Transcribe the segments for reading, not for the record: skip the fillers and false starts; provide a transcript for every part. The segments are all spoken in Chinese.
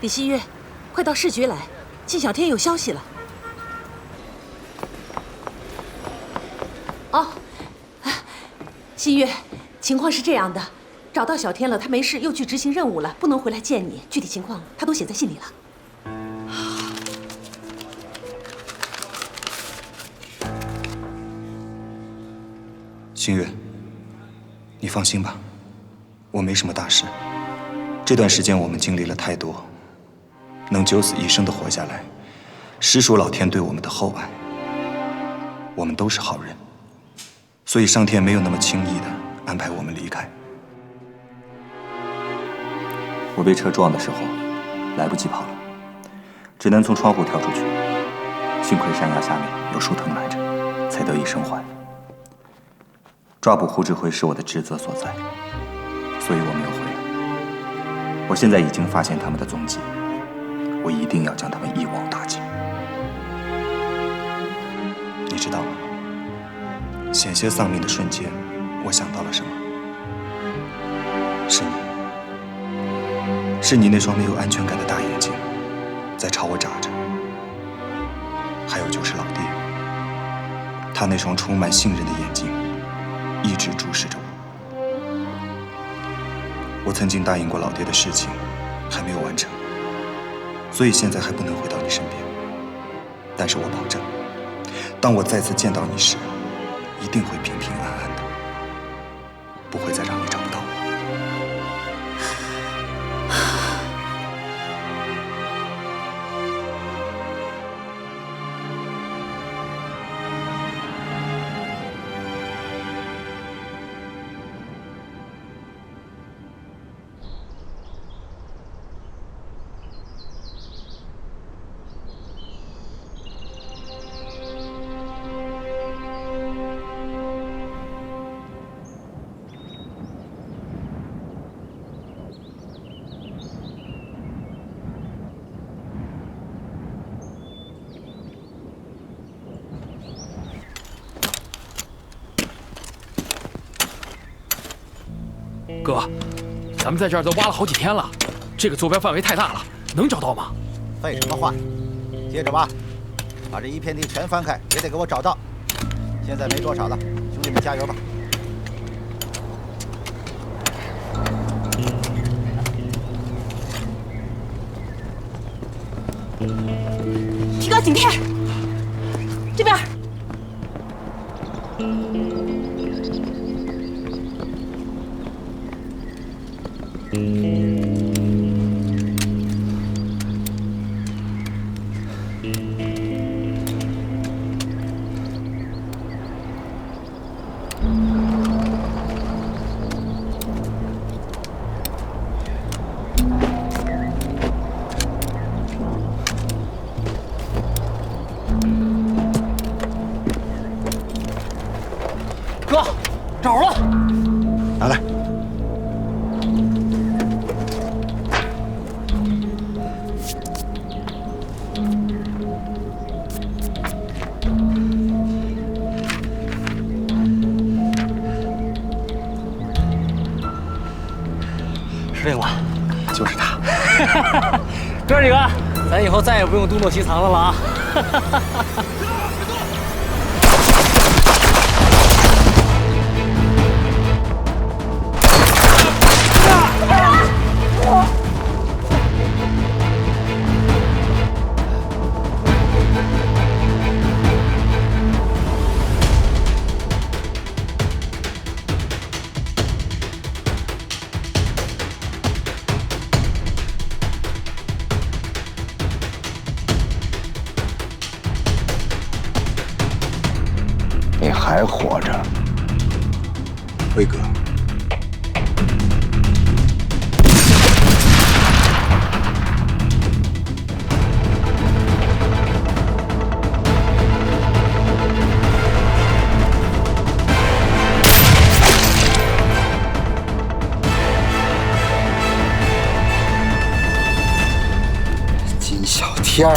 李希月，快到市局来，靳小天有消息了。哦，希月，情况是这样的，找到小天了，他没事，又去执行任务了，不能回来见你。具体情况他都写在信里了。星月，你放心吧，我没什么大事。这段时间我们经历了太多，能九死一生的活下来，实属老天对我们的厚爱。我们都是好人，所以上天没有那么轻易的安排我们离开。我被车撞的时候，来不及跑了，只能从窗户跳出去。幸亏山崖下面有树藤拦着，才得以生还。抓捕胡指挥是我的职责所在，所以我没有回来。我现在已经发现他们的踪迹，我一定要将他们一网打尽。你知道吗？险些丧命的瞬间，我想到了什么？是你，是你那双没有安全感的大眼睛，在朝我眨着。还有就是老爹，他那双充满信任的眼睛，一直注视着我。我曾经答应过老爹的事情，还没有完成，所以现在还不能回到你身边。但是我保证，当我再次见到你时，一定会平平安安的，不会再让你找不到我。哥，咱们在这儿都挖了好几天了，这个坐标范围太大了，能找到吗？废什么话，接着挖，把这一片地全翻开，也得给我找到。现在没多少了，兄弟们加油吧！提高警惕，这边。哥，找着了，拿来。是这个吗？就是他。哥几个，咱以后再也不用东躲西藏的了啊！你还活着？辉哥，金小天儿。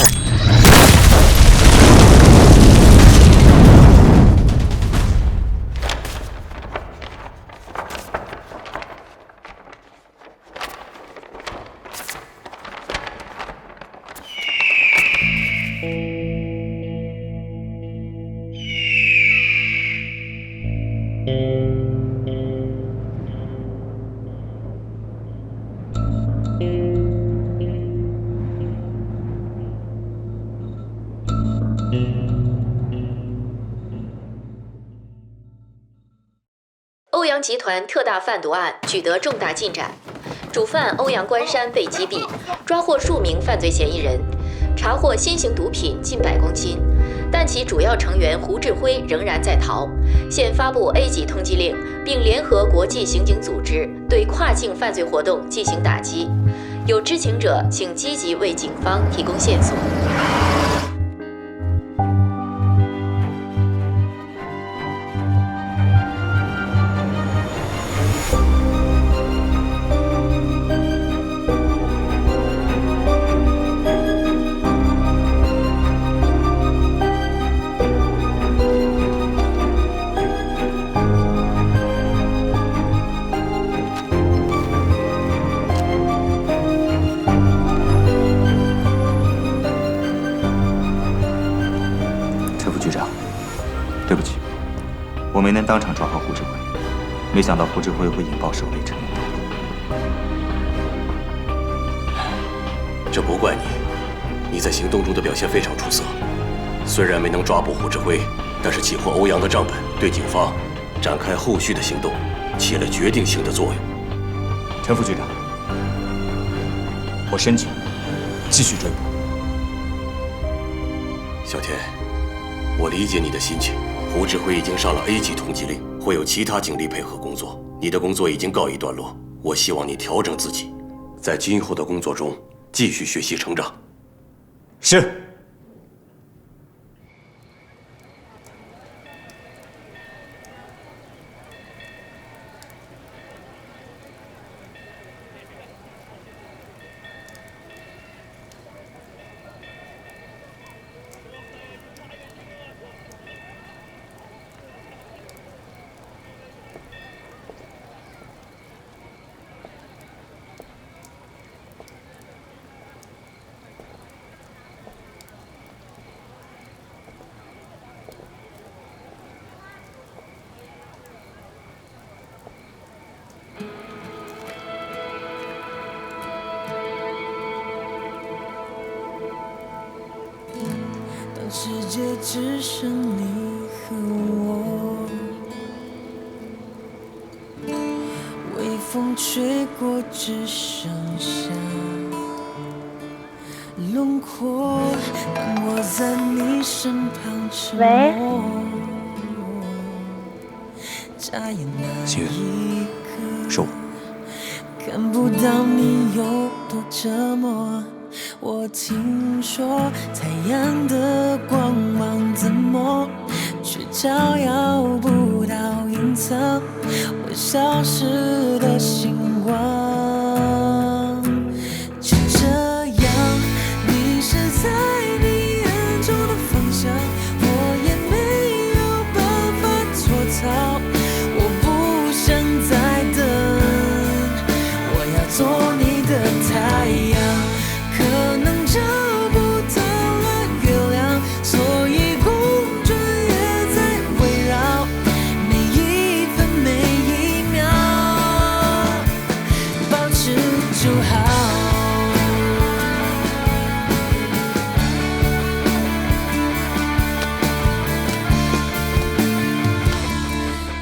集团特大贩毒案取得重大进展，主犯欧阳关山被击毙，抓获数名犯罪嫌疑人，查获新型毒品近100公斤，但其主要成员胡志辉仍然在逃。现发布 A 级通缉令，并联合国际刑警组织对跨境犯罪活动进行打击。有知情者请积极为警方提供线索。我没能当场抓获胡志辉，没想到胡志辉会引爆守卫陈云东。这不怪你，你在行动中的表现非常出色。虽然没能抓捕胡志辉，但是起获欧阳的账本对警方展开后续的行动起了决定性的作用。陈副局长，我申请继续追捕。小天，我理解你的心情。胡志辉已经上了 A 级通缉令，会有其他警力配合工作。你的工作已经告一段落，我希望你调整自己，在今后的工作中继续学习成长。是。世界只剩你和我，微风吹过，只剩下轮廓。当我在你身旁沉默，眨眼那一刻，是我。看不到你有多折磨。我听说太阳的光芒怎么却照耀不到云层，会消失的星光。就这样迷失在你眼中的方向，我也没有办法做到。我不想再等，我要做你的太阳。可能找不到了月亮，所以公转也在围绕，每一分每一秒，保持就好。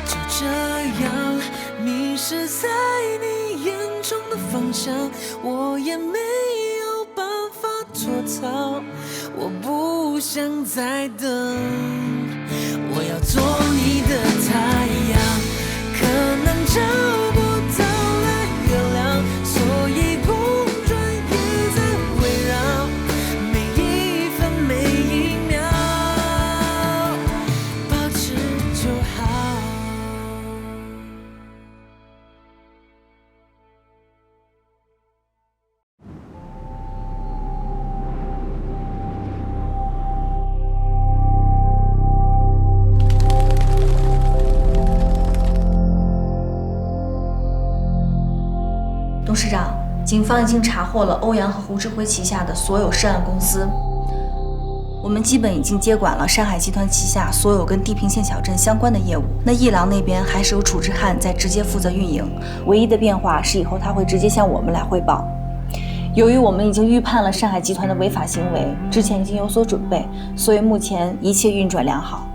就这样迷失在你眼中的方向，我也没做到，我不想再等，我要做你的太阳。可能找不到了月亮，所以公转也在围绕，每一分每一秒，保持就好。董事长，警方已经查获了欧阳和胡志辉旗下的所有涉案公司，我们基本已经接管了山海集团旗下所有跟地平线小镇相关的业务。那一郎那边还是由楚志汉在直接负责运营，唯一的变化是以后他会直接向我们来汇报。由于我们已经预判了山海集团的违法行为，之前已经有所准备，所以目前一切运转良好。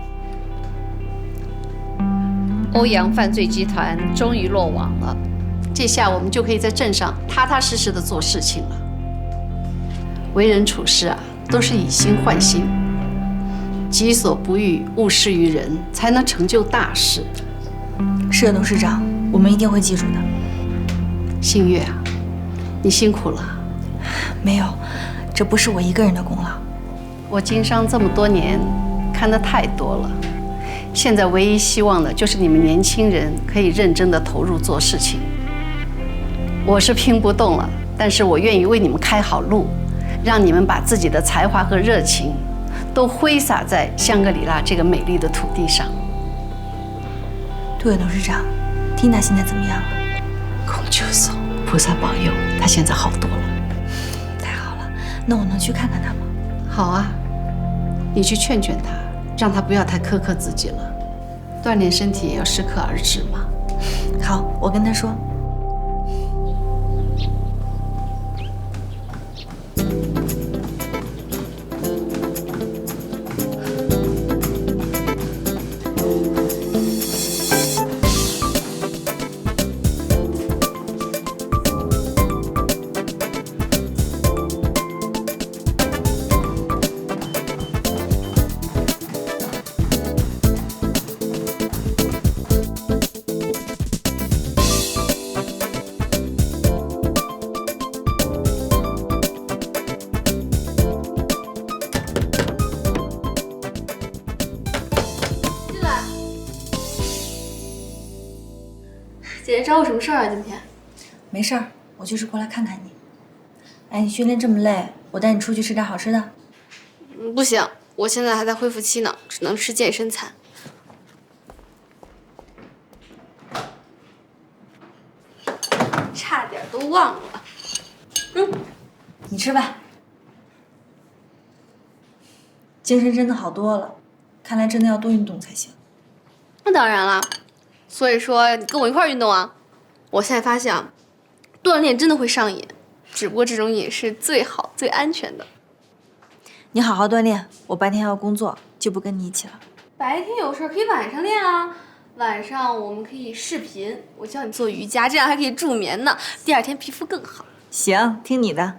欧阳犯罪集团终于落网了，这下我们就可以在镇上踏踏实实的做事情了。为人处事啊，都是以心换心，己所不欲，勿施于人，才能成就大事。是的，董事长，我们一定会记住的。新月啊，你辛苦了。没有，这不是我一个人的功劳。我经商这么多年，看得太多了。现在唯一希望的就是你们年轻人可以认真地投入做事情。我是拼不动了，但是我愿意为你们开好路，让你们把自己的才华和热情都挥洒在香格里拉这个美丽的土地上。对了，董事长，缇娜现在怎么样了？孔雀手，菩萨保佑，她现在好多了。太好了，那我能去看看她吗？好啊，你去劝劝她，让她不要太苛刻自己了。锻炼身体也要适可而止嘛。好，我跟她说。姐姐找我什么事儿啊？今天？没事儿，我就是过来看看你。哎，你训练这么累，我带你出去吃点好吃的。不行，我现在还在恢复期呢，只能吃健身餐。差点都忘了。你吃吧。精神真的好多了，看来真的要多运动才行。那当然了，所以说你跟我一块儿运动啊。我现在发现啊，锻炼真的会上瘾，只不过这种瘾是最好、最安全的。你好好锻炼，我白天要工作，就不跟你一起了。白天有事可以晚上练啊，晚上我们可以视频，我教你做瑜伽，这样还可以助眠呢，第二天皮肤更好。行，听你的。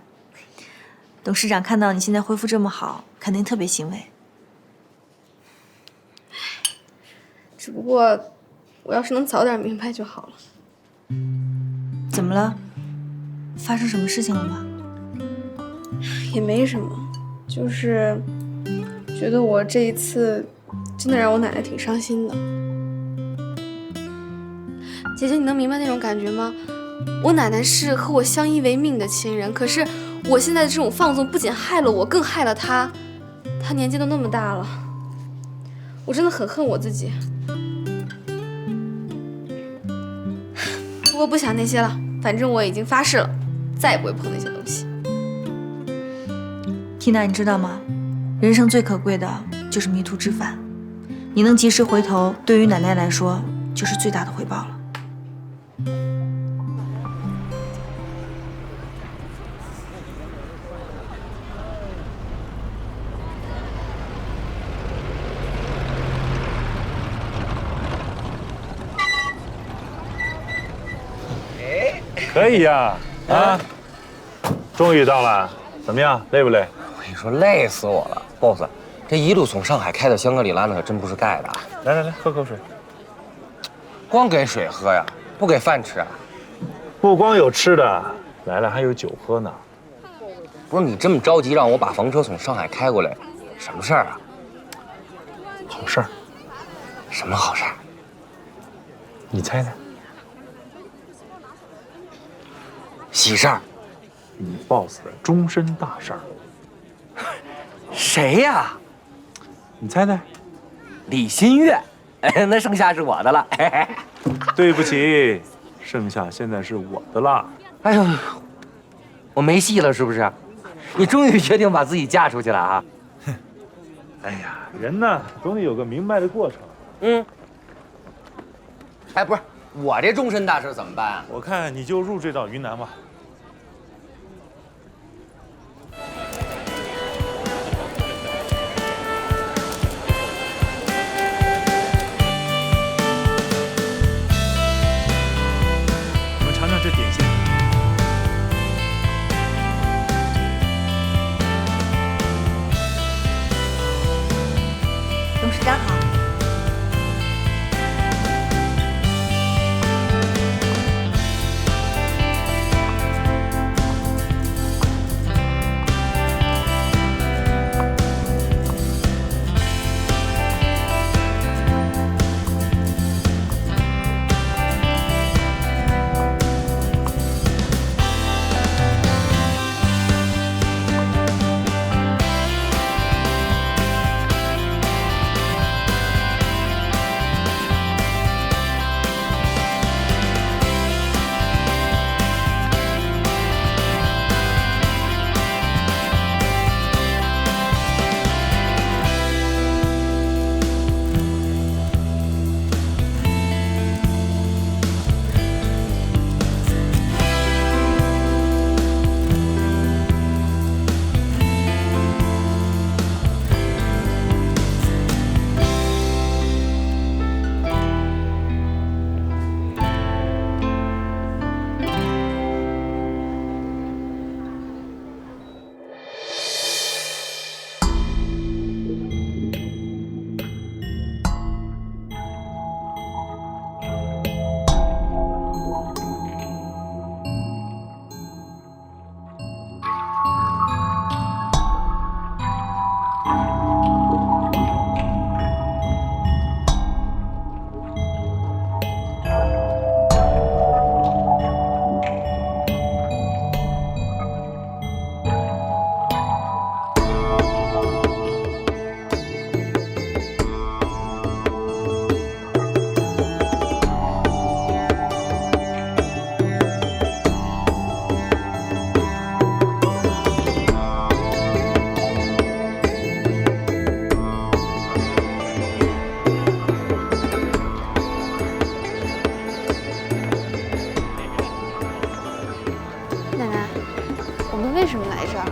董事长看到你现在恢复这么好，肯定特别欣慰。只不过我要是能早点明白就好了。怎么了？发生什么事情了吗？也没什么，就是觉得我这一次真的让我奶奶挺伤心的。姐姐，你能明白那种感觉吗？我奶奶是和我相依为命的亲人，可是我现在的这种放纵不仅害了我，更害了她。她年纪都那么大了，我真的很恨我自己。不过不想那些了，反正我已经发誓了，再也不会碰那些东西。缇娜，你知道吗？人生最可贵的就是迷途知返，你能及时回头，对于奶奶来说就是最大的回报了。可以呀，啊，终于到了，怎么样，累不累？我跟你说，累死我了 ，boss， 这一路从上海开到香格里拉，那可真不是盖的。来来来，喝口水。光给水喝呀，不给饭吃啊？不光有吃的，来了还有酒喝呢。不是你这么着急让我把房车从上海开过来，什么事儿啊？好事儿。什么好事儿？你猜猜。喜事儿，你 boss 的终身大事儿。谁呀？你猜猜。李新月。那剩下是我的了。对不起，剩下现在是我的了。哎呦，我没戏了是不是？你终于决定把自己嫁出去了啊？哎呀，人呢总得有个明白的过程。嗯。哎，不是。我这终身大事怎么办啊？我看你就入赘到云南吧。长，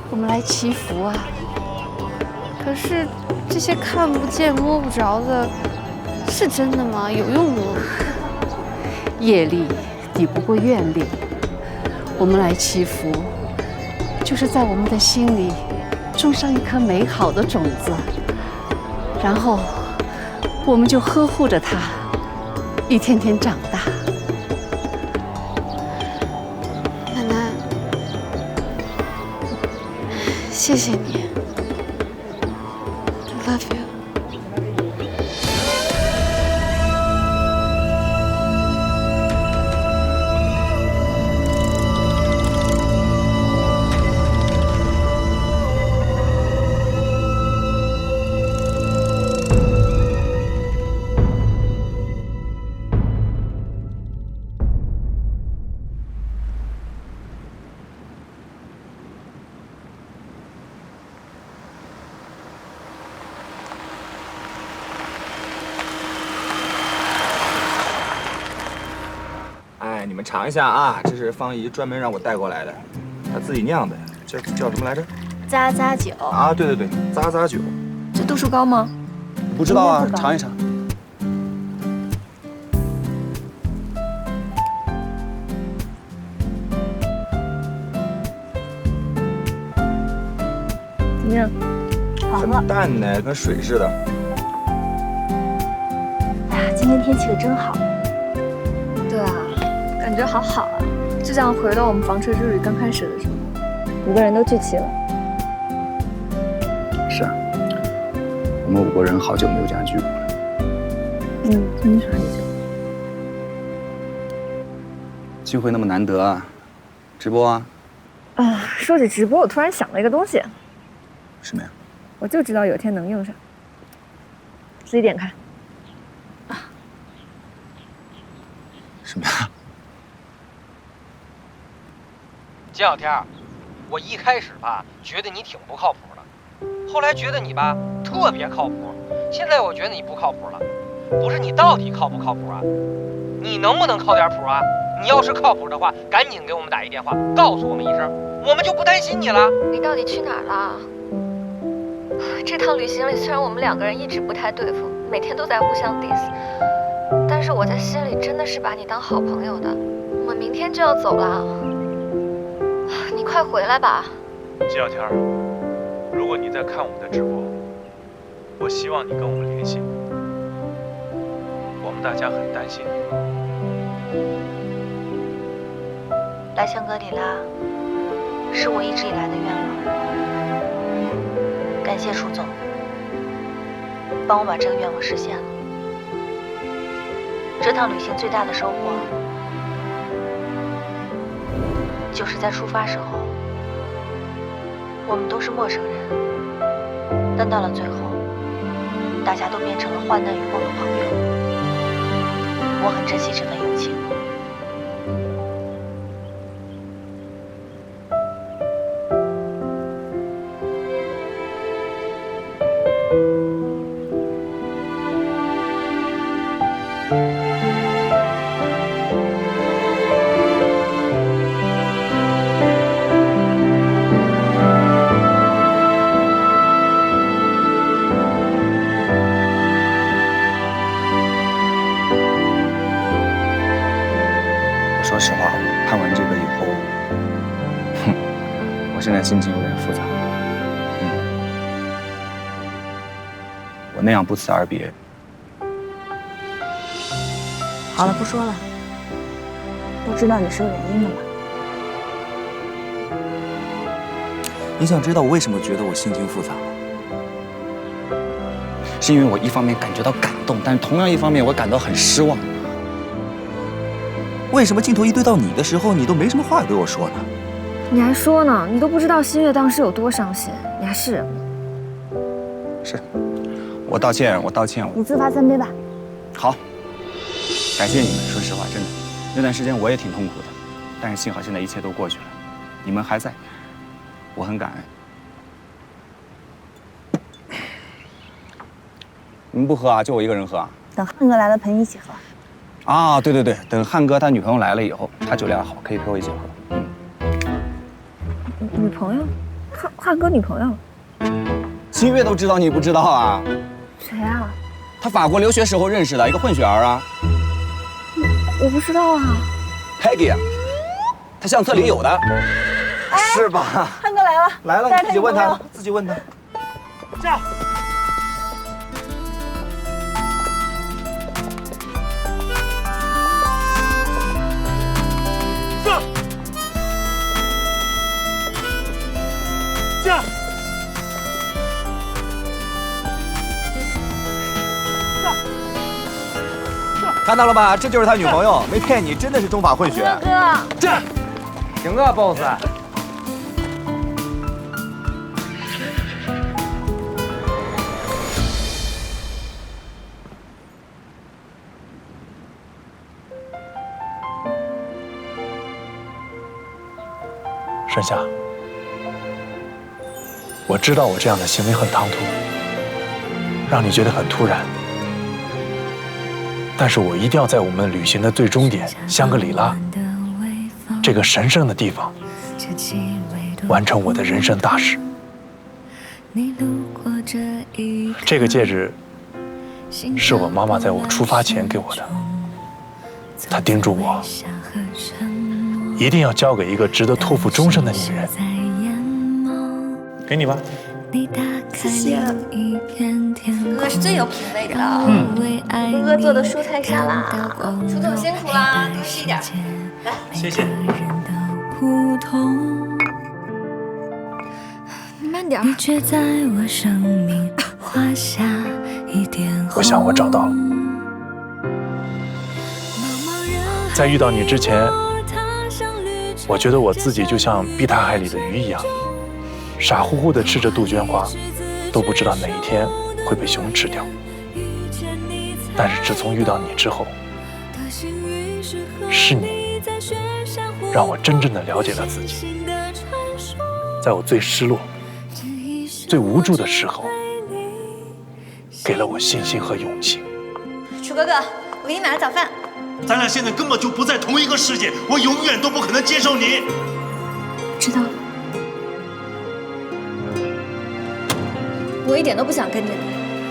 我们来祈福啊。可是这些看不见摸不着的，是真的吗？有用吗？业力抵不过愿力，我们来祈福，就是在我们的心里种上一颗美好的种子，然后我们就呵护着它，一天天长大。奶奶，谢谢你 ，I love you。哎，你们尝一下啊，这是方姨专门让我带过来的，她自己酿的，叫什么来着？咂咂酒啊，对，咂咂酒。这度数高吗？不知道啊，尝一尝。怎么样？好喝。很淡呢，跟水似的。哎呀，今天天气可真好。对啊，感觉好好啊，就像回到我们房车之旅刚开始的时候，5个人都聚齐了。是啊，我们5个人好久没有这样聚过了。真的是很久。机会那么难得啊，直播啊？啊，说起直播，我突然想了一个东西。什么呀？我就知道有一天能用上。自己点开。什么呀？金小天，我一开始吧觉得你挺不靠谱的，后来觉得你吧特别靠谱，现在我觉得你不靠谱了。不是你到底靠不靠谱啊？你能不能靠点谱啊？你要是靠谱的话，赶紧给我们打一电话，告诉我们一声，我们就不担心你了。你到底去哪儿了？这趟旅行里，虽然我们2个人一直不太对付，每天都在互相 diss， 但是我在心里真的是把你当好朋友的。我们明天就要走了，你快回来吧。金小天，如果你在看我们的直播，我希望你跟我们联系，我们大家很担心你。来香格里拉是我一直以来的愿望，感谢楚总帮我把这个愿望实现了。这趟旅行最大的收获就是在出发时候我们都是陌生人，但到了最后大家都变成了患难与共的朋友，我很珍惜这份友情。说实话，看完这个以后，我现在心情有点复杂。我那样不辞而别。好了，不说了，都知道你是有原因的嘛。你想知道我为什么觉得我心情复杂吗？是因为我一方面感觉到感动，但是同样一方面我感到很失望。为什么镜头一对到你的时候，你都没什么话对我说呢？你还说呢？你都不知道新月当时有多伤心，你还是人吗？是，我道歉，我道歉。你自罚3杯吧。好，感谢你们。说实话，真的，那段时间我也挺痛苦的，但是幸好现在一切都过去了，你们还在，我很感恩。你们不喝啊？就我一个人喝啊？等汉哥来了陪你一起喝。啊，对对对，等汉哥他女朋友来了以后，他酒量好，可以陪我一起喝。女朋友？汉哥女朋友？新月都知道，你不知道啊？谁啊？他法国留学时候认识的一个混血儿啊。我不知道啊。Peggy 啊，他相册里有的。是吧？汉哥来了，来了，你自己问他，自己问他。这样。看到了吧，这就是他女朋友，没骗你，真的是中法混血。哥，这行啊 ，boss。盛夏，我知道我这样的行为很唐突，让你觉得很突然。但是我一定要在我们旅行的最终点香格里拉这个神圣的地方，完成我的人生大事。这个戒指是我妈妈在我出发前给我的，她叮嘱我一定要交给一个值得托付终身的女人。给你吧。谢谢。哥哥是最有品味的。哥哥做的蔬菜沙拉，厨总辛苦啦，多吃一点。来，谢谢。慢点。我想我找到了。在遇到你之前，我觉得我自己就像碧潭海里的鱼一样，傻乎乎地吃着杜鹃花，都不知道哪一天会被熊吃掉。但是自从遇到你之后，是你让我真正的了解了自己。在我最失落、最无助的时候，给了我信心和勇气。楚哥哥，我给你买了早饭。咱俩现在根本就不在同一个世界，我永远都不可能接受你。知道了。我一点都不想跟着你，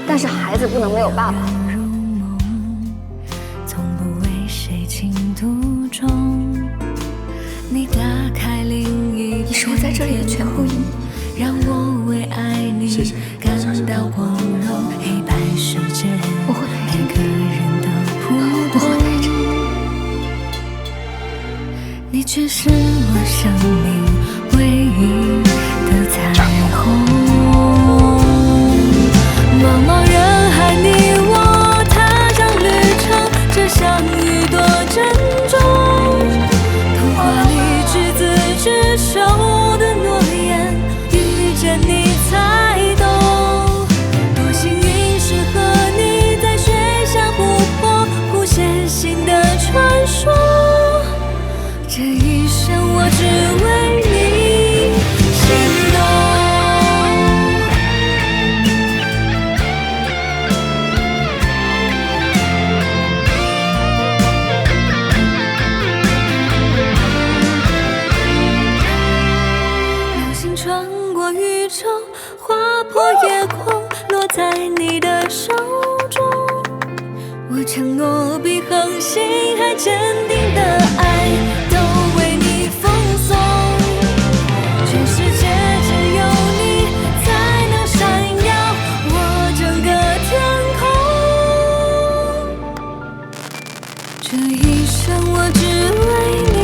但是孩子不能没有爸爸。你是我在这里的全部意义。谢谢，小心。我会陪着你，我会陪着你。你却是我生命唯一的彩虹。茫茫人海，你我踏上旅程，这相遇多珍重。童话里执子之手的诺言，遇见你才懂。多幸运是和你在水下湖泊谱写新的传说。这一生我只为你心动。流星穿过宇宙，划破夜空，落在你的手中。我承诺比恒星还坚定的爱都为你奉送，全世界只有你才能闪耀我整个天空。这一生我只为你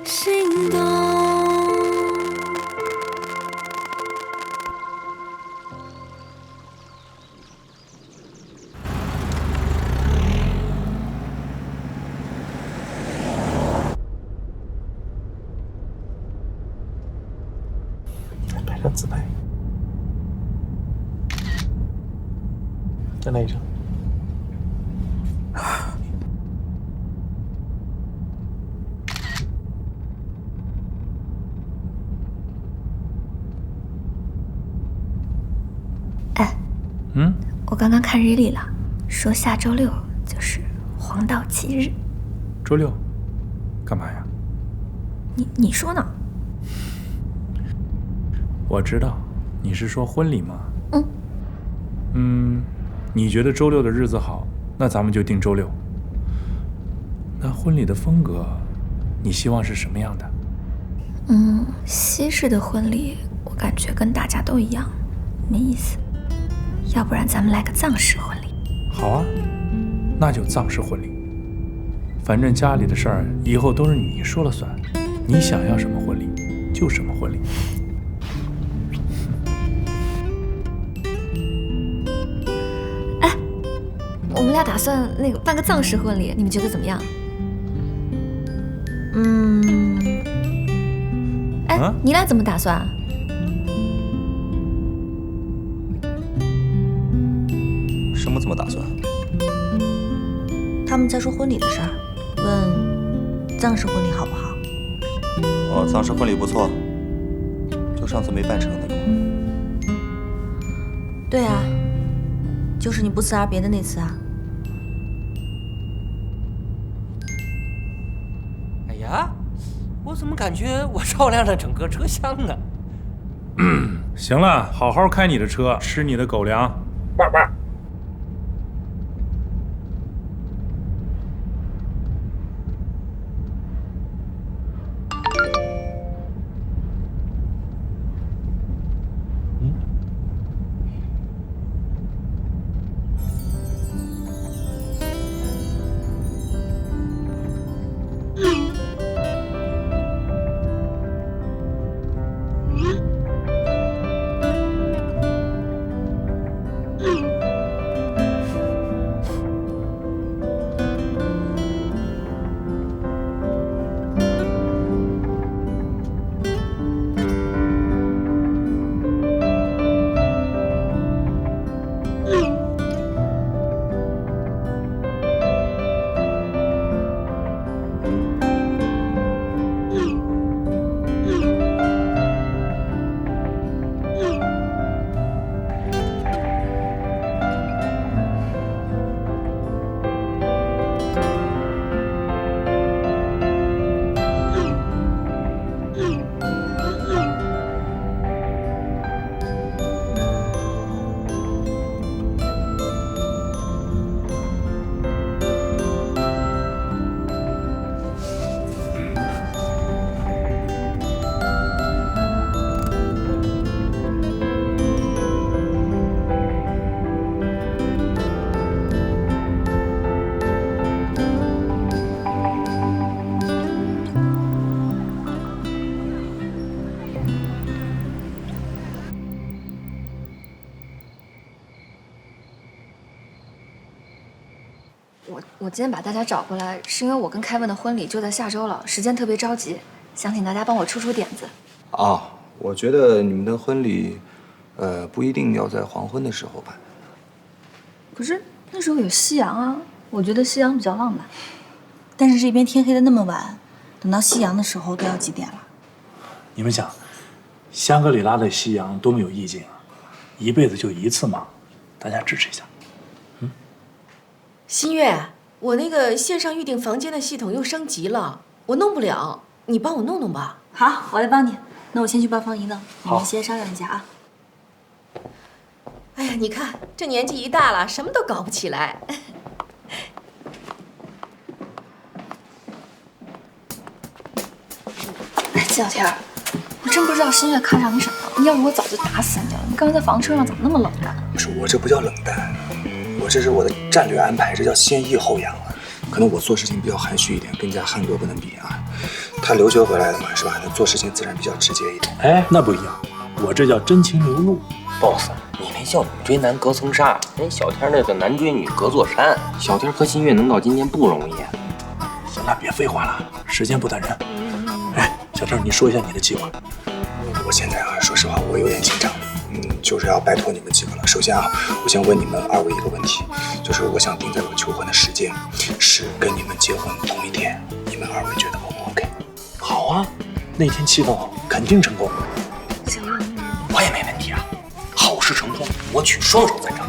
心动。拍张自拍，再来一张。我刚刚看日历了，说下周六就是黄道吉日。周六，干嘛呀？你说呢？我知道，你是说婚礼吗？你觉得周六的日子好，那咱们就定周六。那婚礼的风格，你希望是什么样的？西式的婚礼，我感觉跟大家都一样，没意思。要不然咱们来个藏式婚礼。好啊，那就藏式婚礼。反正家里的事儿以后都是你说了算，你想要什么婚礼就什么婚礼。我们俩打算办个藏式婚礼，你们觉得怎么样？你俩怎么打算？什么怎么打算？他们在说婚礼的事儿，问藏式婚礼好不好？哦，藏式婚礼不错，就上次没办成那个。对啊，就是你不辞而别的那次啊。哎呀，我怎么感觉我照亮了整个车厢呢？行了，好好开你的车，吃你的狗粮。汪汪。我今天把大家找过来，是因为我跟凯文的婚礼就在下周了，时间特别着急，想请大家帮我出点子。我觉得你们的婚礼，不一定要在黄昏的时候办。可是那时候有夕阳啊，我觉得夕阳比较浪漫。但是这边天黑的那么晚，等到夕阳的时候都要几点了？你们想，香格里拉的夕阳多么有意境啊！一辈子就一次嘛，大家支持一下。新月，我那个线上预订房间的系统又升级了，我弄不了，你帮我弄弄吧。好，我来帮你。那我先去报房一弄，你们先商量一下啊。哎呀，你看这年纪一大了，什么都搞不起来。哎，季小天，我真不知道新月看上你什么了。要是我早就打死你了。你刚才在房车上怎么那么冷淡？不是，我这不叫冷淡，这是我的战略安排，这叫先抑后扬啊。可能我做事情比较含蓄一点，跟家汉哥不能比啊。他留学回来的嘛，是吧？他做事情自然比较直接一点。哎，那不一样，我这叫真情流露。boss， 你那叫女追男隔层纱，人小天那叫男追女隔座山。小天和新月能到今天不容易。行了，别废话了，时间不等人。哎，小天，你说一下你的计划。我现在啊，说实话，我有点紧张。就是要拜托你们几个了。首先啊，我先问你们二位一个问题，就是我想定在我求婚的时间是跟你们结婚同一天，你们二位觉得 O 不 OK？ 好啊，那天气氛好，肯定成功。行啊，我也没问题啊。好事成婚，我娶双手赞成。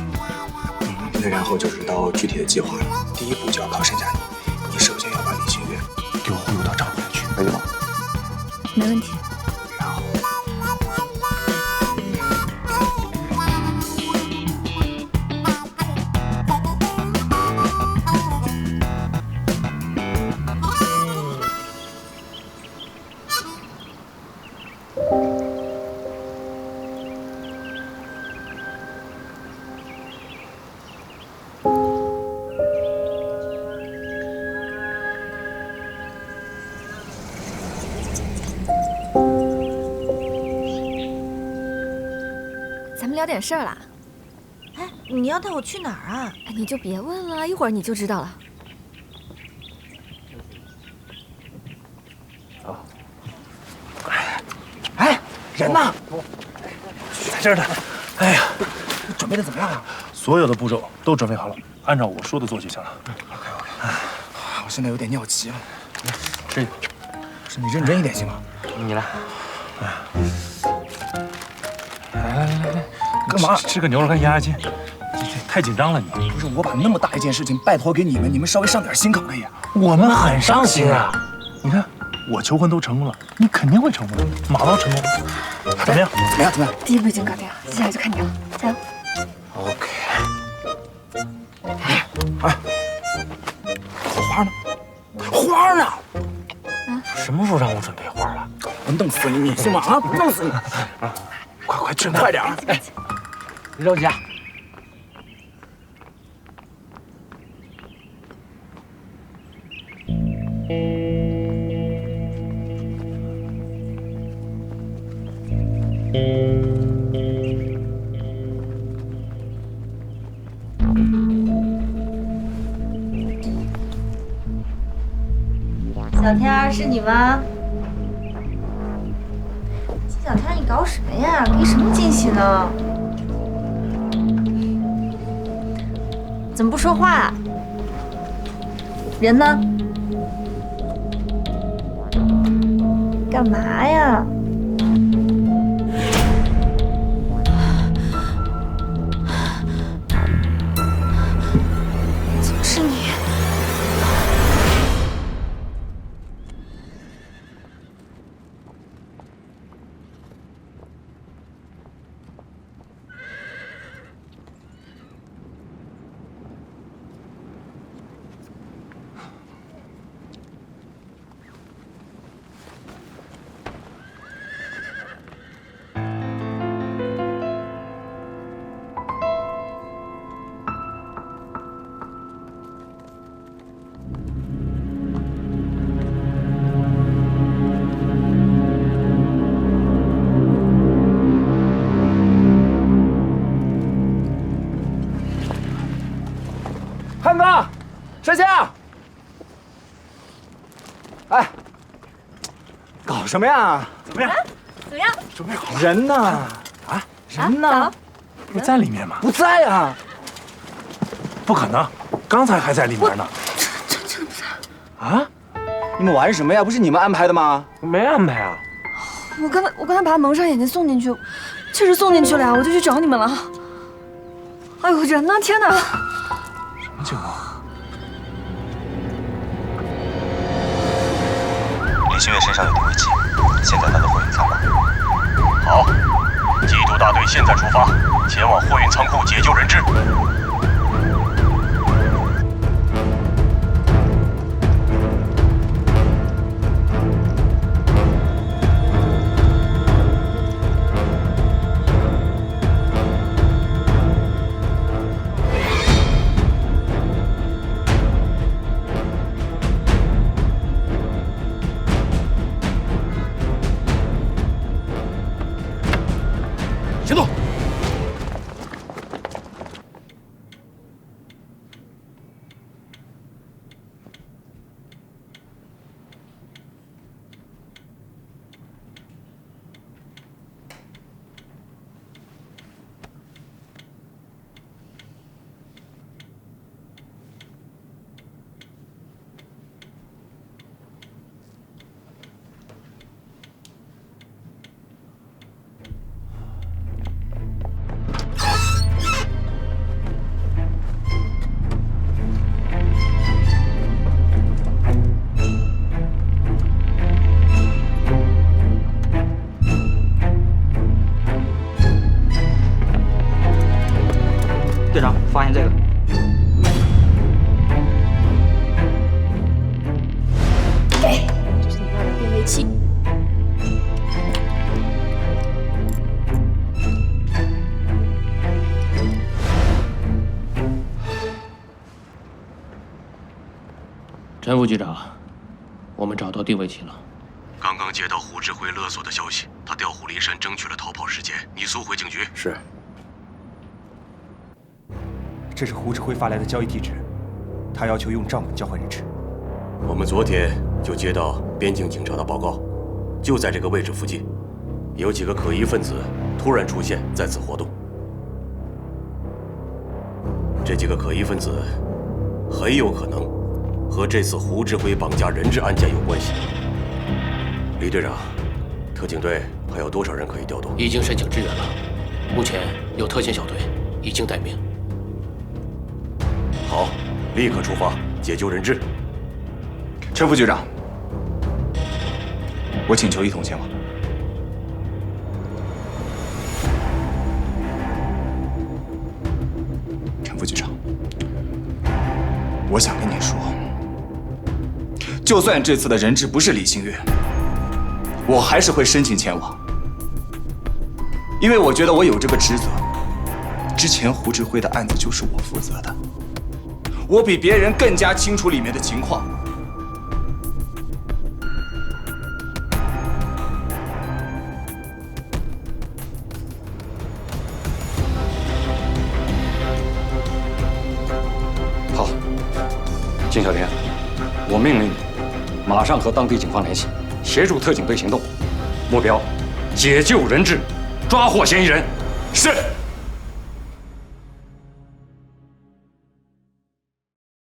那然后就是到具体的计划了。第一步就要靠剩下你，你首先要把李新月给我忽悠到帐篷里去，可以吗？没问题。聊点事儿啦。哎，你要带我去哪儿啊？哎，你就别问了，一会儿你就知道了。走。哎，人呢？在这儿呢。哎呀，准备的怎么样啊？所有的步骤都准备好了，按照我说的做就行了。OK。我现在有点尿急了。这，是你认真一点行吗？你来。来。干嘛？吃个牛肉干压压惊。这太紧张了你。不是，我把那么大一件事情拜托给你们，你们稍微上点心可不可以啊？我们很上心啊。你看，我求婚都成功了，你肯定会成功的，马到成功。怎么样？第一步已经搞定了，接下来就看你了，加油。OK。哎，花呢？花呢？啊？什么时候让我准备花了？我弄死你，信吗？啊，弄死你！啊，快去，快点！哎，别着急啊。小天儿，是你吗？金小天，你搞什么呀？给什么惊喜呢？怎么不说话啊？人呢？干嘛呀？怎么是你？汉哥，山下，哎，搞什么呀？怎么样？怎么样？准备好了？人呢？啊，人呢？不在里面吗？不在啊！不可能，刚才还在里面呢。真的不在啊？你们玩什么呀？不是你们安排的吗？没安排啊。我刚才把他蒙上眼睛送进去，确实送进去了呀，我就去找你们了。哎呦，人呢？天哪！什么情况？林星月身上有定位器，现在他的货运仓库。好，缉毒大队现在出发，前往货运仓库解救人质。陈副局长，我们找到定位器了。刚刚接到胡志辉勒索的消息，他调虎离山，争取了逃跑时间。你速回警局。是。这是胡志辉发来的交易地址，他要求用账本交换人质。我们昨天就接到边境警察的报告，就在这个位置附近，有几个可疑分子突然出现在此活动。这几个可疑分子很有可能和这次胡志辉绑架人质案件有关系。李队长，特警队还有多少人可以调动？已经申请支援了，目前有特遣小队已经待命。好，立刻出发解救人质。陈副局长，我请求一同前往。陈副局长，我想跟你说，就算这次的人质不是李新月，我还是会申请前往，因为我觉得我有这个职责。之前胡志辉的案子就是我负责的，我比别人更加清楚里面的情况。好，金小天，我命令你马上和当地警方联系，协助特警队行动，目标解救人质，抓获嫌疑人。是。